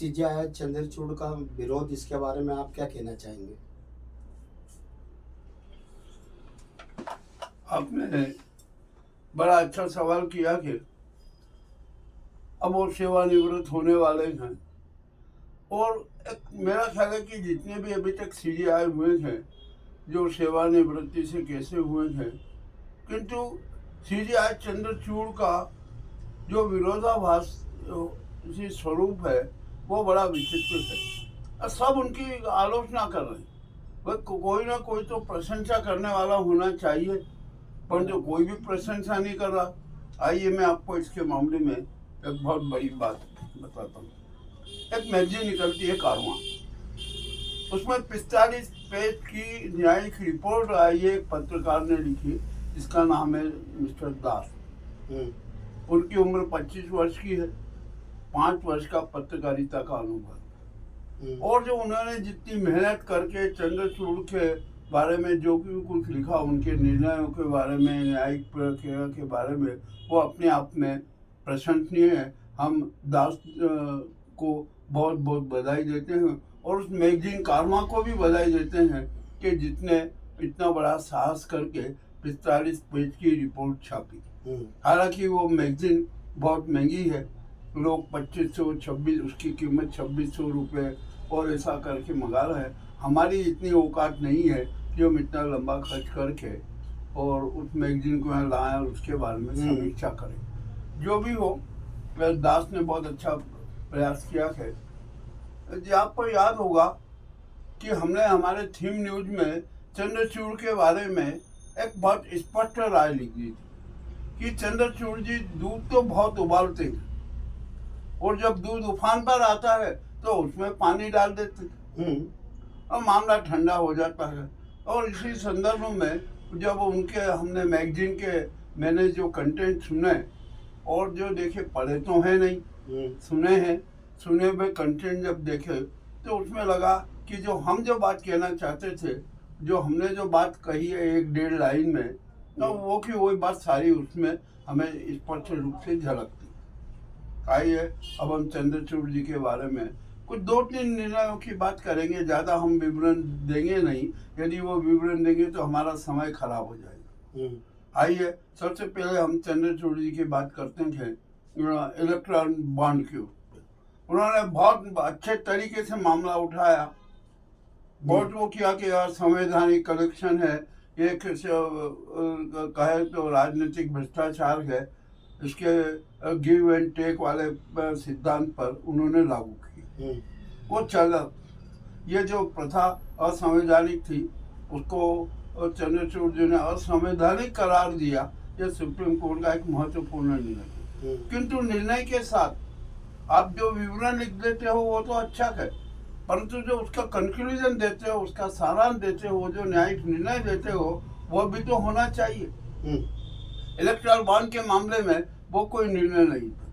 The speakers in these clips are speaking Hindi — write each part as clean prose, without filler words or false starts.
सीजेआई चंद्रचूड़ का विरोध, इसके बारे में आप क्या कहना चाहेंगे? आपने बड़ा अच्छा सवाल किया कि अब वो सेवानिवृत्त होने वाले हैं और मेरा ख्याल है कि जितने भी अभी तक सीजेआई हुए थे जो सेवानिवृत्ति से कैसे हुए थे, किंतु सीजेआई चंद्रचूड़ का जो विरोधाभास स्वरूप है वो बड़ा विचित्र है और सब उनकी आलोचना कर रहे हैं। वह कोई ना कोई तो प्रशंसा करने वाला होना चाहिए, पर जो कोई भी प्रशंसा नहीं कर रहा। आइए मैं आपको इसके मामले में एक बहुत बड़ी बात बताता हूँ। एक मैगजीन निकलती है कारवां, उसमें 45 पेज की न्यायिक रिपोर्ट आई है, एक पत्रकार ने लिखी, जिसका नाम है मिस्टर दास। उनकी उम्र 25 वर्ष की है, 5 वर्ष का पत्रकारिता का अनुभव, और जो उन्होंने जितनी मेहनत करके चंद्रचूड़ के बारे में जो भी कुछ लिखा, उनके निर्णयों के बारे में, न्यायिक प्रक्रिया के बारे में, वो अपने आप में प्रशंसनीय है। हम दास को बहुत बहुत बधाई देते हैं और उस मैगजीन कारवां को भी बधाई देते हैं कि जितने इतना बड़ा साहस करके 45 पेज की रिपोर्ट छापी। हालांकि वो मैगजीन बहुत महंगी है, लोग 2526, उसकी कीमत 2600 रुपये और ऐसा करके मंगा रहे हैं। हमारी इतनी औकात नहीं है कि हम इतना लंबा खर्च करके और उस मैगजीन को यहाँ लाएं और उसके बारे में समीक्षा करें। जो भी हो, दास ने बहुत अच्छा प्रयास किया है। जी, आपको याद होगा कि हमने हमारे थीम न्यूज में चंद्रचूड़ के बारे में एक बहुत स्पष्ट राय लिखी थी कि चंद्रचूड़ जी दूध तो बहुत उबालते हैं और जब दूध उफान पर आता है तो उसमें पानी डाल देते हैं और मामला ठंडा हो जाता है। और इसी संदर्भ में जब उनके हमने मैगजीन के मैंने जो कंटेंट सुने और जो देखे, पढ़े तो है नहीं, सुने हैं, सुने हुए कंटेंट जब देखे तो उसमें लगा कि जो हम जो बात कहना चाहते थे, जो हमने जो बात कही है 1-1.5 लाइन में, तो वो की वही बात सारी उसमें हमें स्पष्ट रूप से झलकती। आइए अब हम चंद्रचूड़ जी के बारे में कुछ 2-3 निर्णयों की बात करेंगे, ज़्यादा हम विवरण देंगे नहीं, यदि वो विवरण देंगे तो हमारा समय खराब हो जाएगा। आइए सबसे पहले हम चंद्रचूड़ जी की बात करते हैं इलेक्ट्रॉन बॉन्ड के ऊपर। उन्होंने बहुत अच्छे तरीके से मामला उठाया, बहुत वो किया कि यार संवैधानिक कलेक्शन है, एक कहे तो राजनीतिक भ्रष्टाचार है, इसके गिव एंड टेक वाले सिद्धांत पर उन्होंने लागू की। वो चला, ये जो प्रथा असंवैधानिक थी उसको चंद्रचूड़ जी ने असंवैधानिक करार दिया। यह सुप्रीम कोर्ट का एक महत्वपूर्ण निर्णय। किंतु निर्णय के साथ आप जो विवरण लिख देते हो वो तो अच्छा है, परंतु जो उसका कंक्लूजन देते हो, उसका सारांश देते हो, जो न्यायिक निर्णय देते हो, वो भी तो होना चाहिए। इलेक्ट्रल बॉन्ड के मामले में वो कोई निर्णय नहीं था।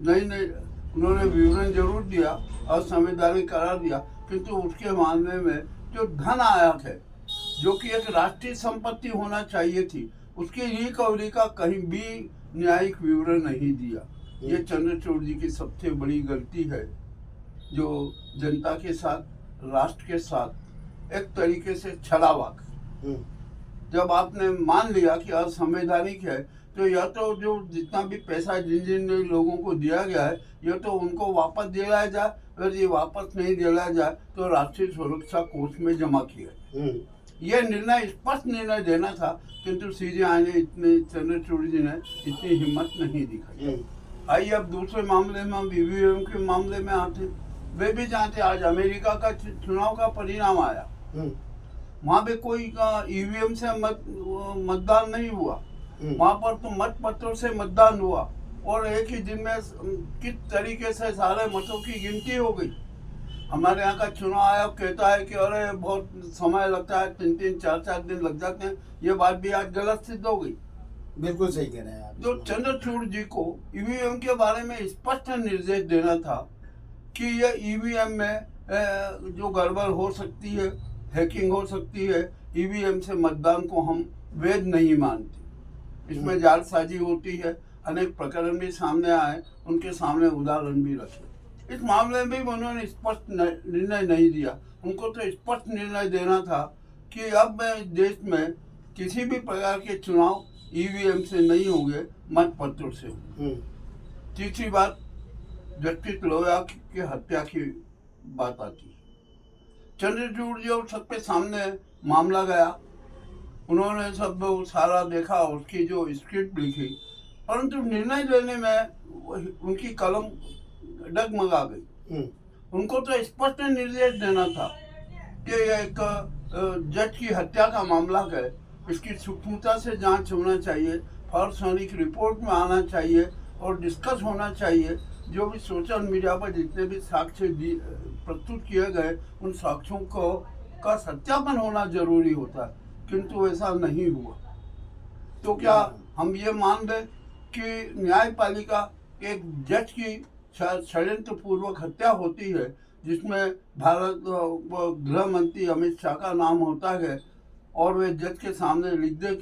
नहीं, उन्होंने विवरण जरूर दिया, असंवैधानिक करार दिया, किंतु उसके मामले में जो धन आया है, जो कि एक राष्ट्रीय संपत्ति होना चाहिए थी, उसकी रिकवरी का कहीं भी न्यायिक विवरण नहीं दिया। ये चंद्रचूड़ जी की सबसे बड़ी गलती है, जो जनता के साथ, राष्ट्र के साथ एक तरीके से छलावा। जब आपने मान लिया कि असंवैधानिक है, तो यह तो जो जितना भी पैसा जिन जिन लोगों को दिया गया है, यह तो उनको वापस दिलाया जाए, अगर ये वापस नहीं दिलाया जाए तो राष्ट्रीय सुरक्षा कोष में जमा किया। यह निर्णय, स्पष्ट निर्णय देना था, किंतु सीजेआई ने चंद्रचूड़ जी ने इतनी हिम्मत नहीं दिखाई। आइए अब दूसरे मामले में, हम ईवीएम के मामले में आते। वे भी जानते, आज अमेरिका का चुनाव का परिणाम आया, वहाँ पे कोई ईवीएम से मतदान नहीं हुआ, वहाँ पर तो मत पत्रों से मतदान हुआ और एक ही दिन में किस तरीके से सारे मतों की गिनती हो गई। हमारे यहाँ का चुनाव आयोग कहता है कि अरे बहुत समय लगता है, 3-3, 4-4 दिन लग जाते हैं। ये बात भी आज गलत सिद्ध हो गई। बिल्कुल सही कह रहे हैं आप। जो चंद्रचूड़ जी को ईवीएम के बारे में स्पष्ट निर्देश देना था कि ये ईवीएम में जो गड़बड़ हो सकती है, हैकिंग हो सकती है, ईवीएम से मतदान को हम वैध नहीं मानते, इसमें जालसाजी होती है, अनेक प्रकरण भी सामने आए, उनके सामने उदाहरण भी रखे। इस मामले में भी उन्होंने स्पष्ट निर्णय नहीं दिया। उनको तो स्पष्ट निर्णय देना था कि अब मैं देश में किसी भी प्रकार के चुनाव ईवीएम से नहीं होंगे, मतपत्रों से होंगे। तीसरी बात, जस्टिस लोया की हत्या की बात आती है। चंद्रचूड़ जी और सबके सामने मामला गया, उन्होंने सब सारा देखा, उसकी जो स्क्रिप्ट लिखी, परंतु निर्णय लेने में उनकी कलम डगमगा गई। उनको तो स्पष्ट निर्देश देना था कि एक जज की हत्या का मामला है, इसकी सूक्ष्मता से जांच होना चाहिए, फॉरेंसिक रिपोर्ट में आना चाहिए और डिस्कस होना चाहिए। जो भी सोशल मीडिया पर जितने भी साक्ष्य प्रस्तुत किए गए, उन साक्ष्यों का सत्यापन होना जरूरी होता है, किंतु ऐसा नहीं हुआ। तो क्या हम ये मान लें कि न्यायपालिका एक जज की षड्यंत्र पूर्वक हत्या होती है, जिसमें भारत गृह मंत्री अमित शाह का नाम होता है, और वे जज के सामने लिख दे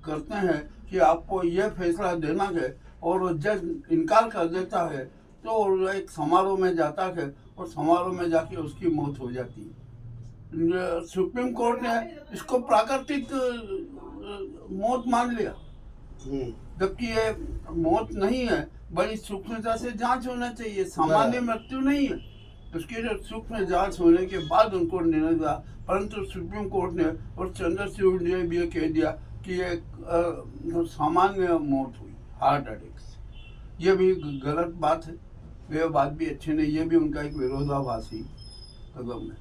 करते हैं कि आपको यह फैसला देना है, और वो जज इनकार कर देता है, तो एक समारोह में जाता है और समारोह में जाके उसकी मौत हो जाती है। सुप्रीम कोर्ट ने इसको प्राकृतिक मौत मान लिया, जबकि ये मौत नहीं है, बड़ी सूक्ष्मता से जांच होना चाहिए, सामान्य मृत्यु नहीं है। उसकी जो सूक्ष्म जांच होने के बाद उनको निर्णय दिया, परंतु सुप्रीम कोर्ट ने और चंद्रचूड़ ने भी ये कह दिया कि ये सामान्य मौत हुई, हार्ट अटैक से। ये भी गलत बात है, ये बात भी अच्छी नहीं, ये भी उनका एक विरोधाभासी कदम है।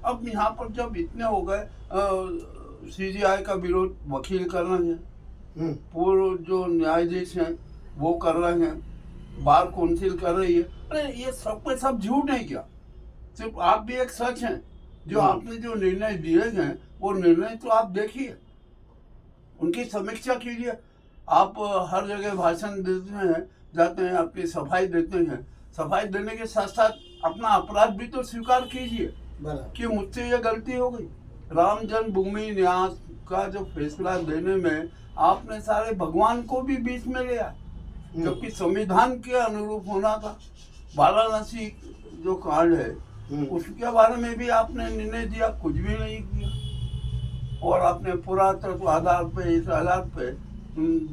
अब यहाँ पर जब इतने हो गए, सीजीआई का विरोध वकील कर रहे हैं, पूर्व जो न्यायाधीश हैं वो कर रहे हैं, बार काउंसिल कर रही है। अरे ये सब पे सब झूठ है क्या? सिर्फ आप भी एक सच हैं। जो आपने जो निर्णय दिए हैं वो निर्णय तो आप देखिए, उनकी समीक्षा कीजिए। आप हर जगह भाषण देते हैं, जाते हैं, आपकी सफाई देते हैं, सफाई देने के साथ साथ अपना अपराध भी तो स्वीकार कीजिए कि मुझसे ये गलती हो गई। राम जन्मभूमि न्यास का जो फैसला देने में आपने सारे भगवान को भी बीच में लिया, जबकि संविधान के अनुरूप होना था। वाराणसी जो कांड है उसके बारे में भी आपने निर्णय दिया, कुछ भी नहीं किया, और आपने पुरातत्व आधार पे, इस आधार पे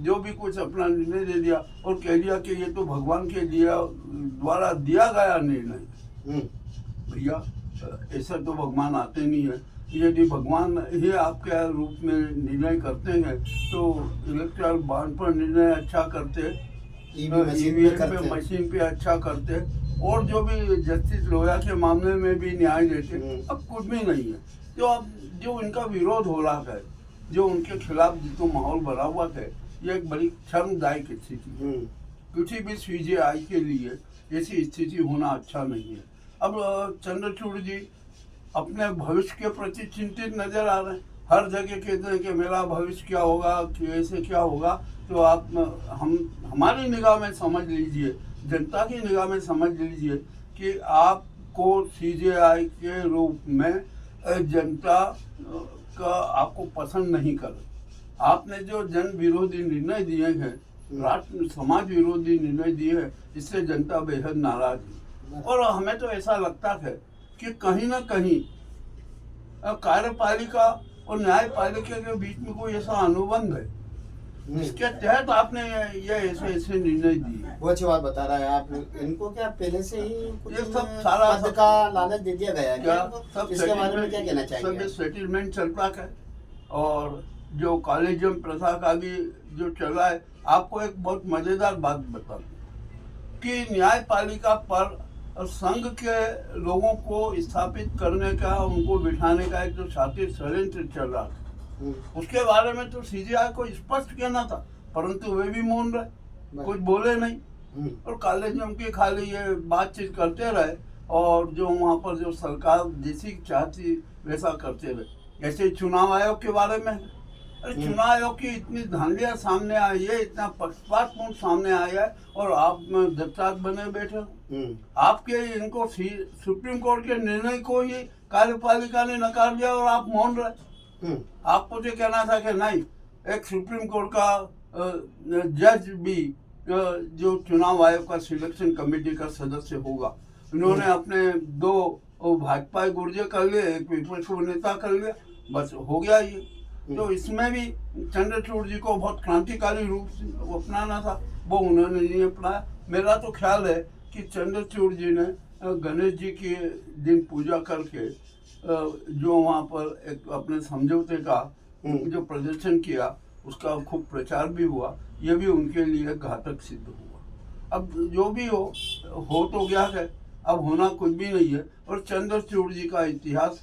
जो भी कुछ अपना निर्णय दे दिया और कह दिया कि ये तो भगवान के द्वारा दिया गया निर्णय। भैया ऐसा तो भगवान आते नहीं है। यदि भगवान ही आपके रूप में निर्णय करते हैं तो इलेक्ट्रल बॉन्ड पर निर्णय अच्छा करते, ईवीएम पे मशीन पे अच्छा करते, और जो भी जस्टिस लोया के मामले में भी न्याय देते। अब कुछ भी नहीं है। तो अब जो इनका विरोध हो रहा है, जो उनके खिलाफ जो माहौल बना हुआ है, ये एक बड़ी शर्मदायक स्थिति है। किसी भी सीजीआई के लिए ऐसी स्थिति होना अच्छा नहीं है। अब चंद्रचूड़ जी अपने भविष्य के प्रति चिंतित नजर आ रहे हैं, हर जगह कहते हैं कि मेरा भविष्य क्या होगा, कि ऐसे क्या होगा। तो आप हमारी निगाह में समझ लीजिए, जनता की निगाह में समझ लीजिए कि आपको सीजीआई के रूप में जनता का आपको पसंद नहीं कर। आपने जो जन विरोधी निर्णय दिए हैं, राष्ट्र समाज विरोधी निर्णय दिए हैं, इससे जनता बेहद नाराज है। और हमें तो ऐसा लगता है कि कहीं ना कहीं कार्यपालिका और न्यायपालिका के बीच में कोई ऐसा अनुबंध है इसके तहत आपने ये ऐसे निर्णय दिए। वो अच्छी बात बता रहा है आप। इनको क्या पहले से ही ये सब सारा पद का लालच दे दिया गया है क्या? सब इसके बारे में क्या कहना चाहिए? सब सेटलमेंट चलता है, और जो कॉलेजियम प्रथा का भी जो चला है। आपको एक बहुत मजेदार बात बता दूं कि न्यायपालिका पर संघ के लोगों को स्थापित करने का, उनको बिठाने का एक जो शातिर षड्यंत्र चल रहा था, उसके बारे में तो सीजीआई को स्पष्ट कहना था, परंतु वे भी मौन रहे, कुछ बोले नहीं, और कॉलेजियम की खाली ये बातचीत करते रहे, और जो वहाँ पर जो सरकार जैसी चाहती वैसा करते रहे। ऐसे चुनाव आयोग के बारे में, अरे चुनाव आयोग की इतनी धांधलियाँ सामने आई है, इतना पक्षपातपूर्ण सामने आया है, और आप दत्ताज बने बैठे हो। आपके इनको सुप्रीम कोर्ट के निर्णय को ही कार्यपालिका ने नकार दिया और आप मौन रहे। आपको तो कहना था कि नहीं, एक सुप्रीम कोर्ट का जज भी जो चुनाव आयोग का सिलेक्शन कमेटी का सदस्य होगा, इन्होंने अपने दो भाजपा गुर्जे कर लिए, एक विपक्ष को नेता कर लिया, बस हो गया ये। तो इसमें भी चंद्रचूड़ जी को बहुत क्रांतिकारी रूप से अपनाना था, वो उन्होंने नहीं अपनाया। मेरा तो ख्याल है कि चंद्रचूड़ जी ने गणेश जी के दिन पूजा करके जो वहाँ पर एक अपने समझौते का जो प्रदर्शन किया, उसका खूब प्रचार भी हुआ, ये भी उनके लिए घातक सिद्ध हुआ। अब जो भी हो तो गया है, अब होना कुछ भी नहीं है। और चंद्रचूड़ जी का इतिहास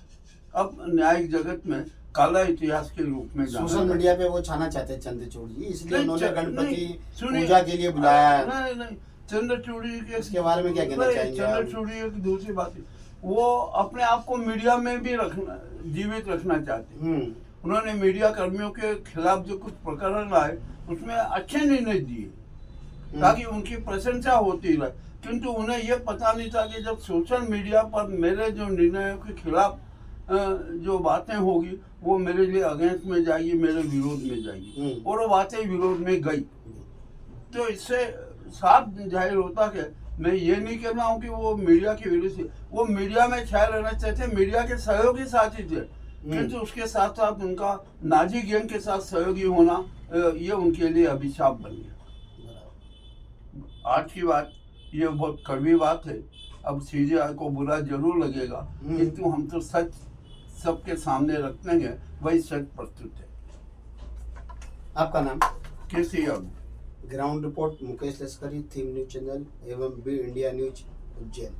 अब न्यायिक जगत में काला इतिहास के रूप में जाना सोशल मीडिया पे वो छाना चाहते हैं चंद्रचूड़ जी, इसलिए उन्होंने गणपति सुनिए, पूजा के लिए बुलाया है। नहीं, चंद्रचूड़ जी के इसके बारे में क्या कहना चाहेंगे आप? चंद्रचूड़ जी की दूसरी बात है, वो अपने आप को मीडिया में भी जीवित रखना चाहते हैं। उन्होंने मीडिया कर्मियों के खिलाफ जो कुछ प्रकरण लाए, उसमें अच्छे निर्णय दिए ताकि उनकी प्रशंसा होती रहे, किंतु उन्हें यह पता नहीं था कि जब सोशल मीडिया पर मेरे जो निर्णयों के खिलाफ जो बातें होगी, वो मेरे लिए अगेंस्ट में जाएगी, मेरे विरोध में जाएगी, और वो बातें विरोध में गई। तो इससे साफ जाहिर होता है, मैं ये नहीं कह रहा हूँ कि वो मीडिया के विरोध थे, वो मीडिया में छाए रहना चाहते, मीडिया के सहयोगी साथी थे, किंतु उसके साथ साथ उनका नाजी गैंग के साथ सहयोगी होना, ये उनके लिए अभिशाप बन गया। आज की बात, ये बहुत कड़वी बात है, अब सीजेआई को बुरा जरूर लगेगा, किंतु हम तो सच सबके सामने रखते हैं, वही सच प्रस्तुत है। आपका नाम? कैसी अब ग्राउंड रिपोर्ट मुकेश लश्करी, थीम न्यूज चैनल एवं बी इंडिया न्यूज उज्जैन।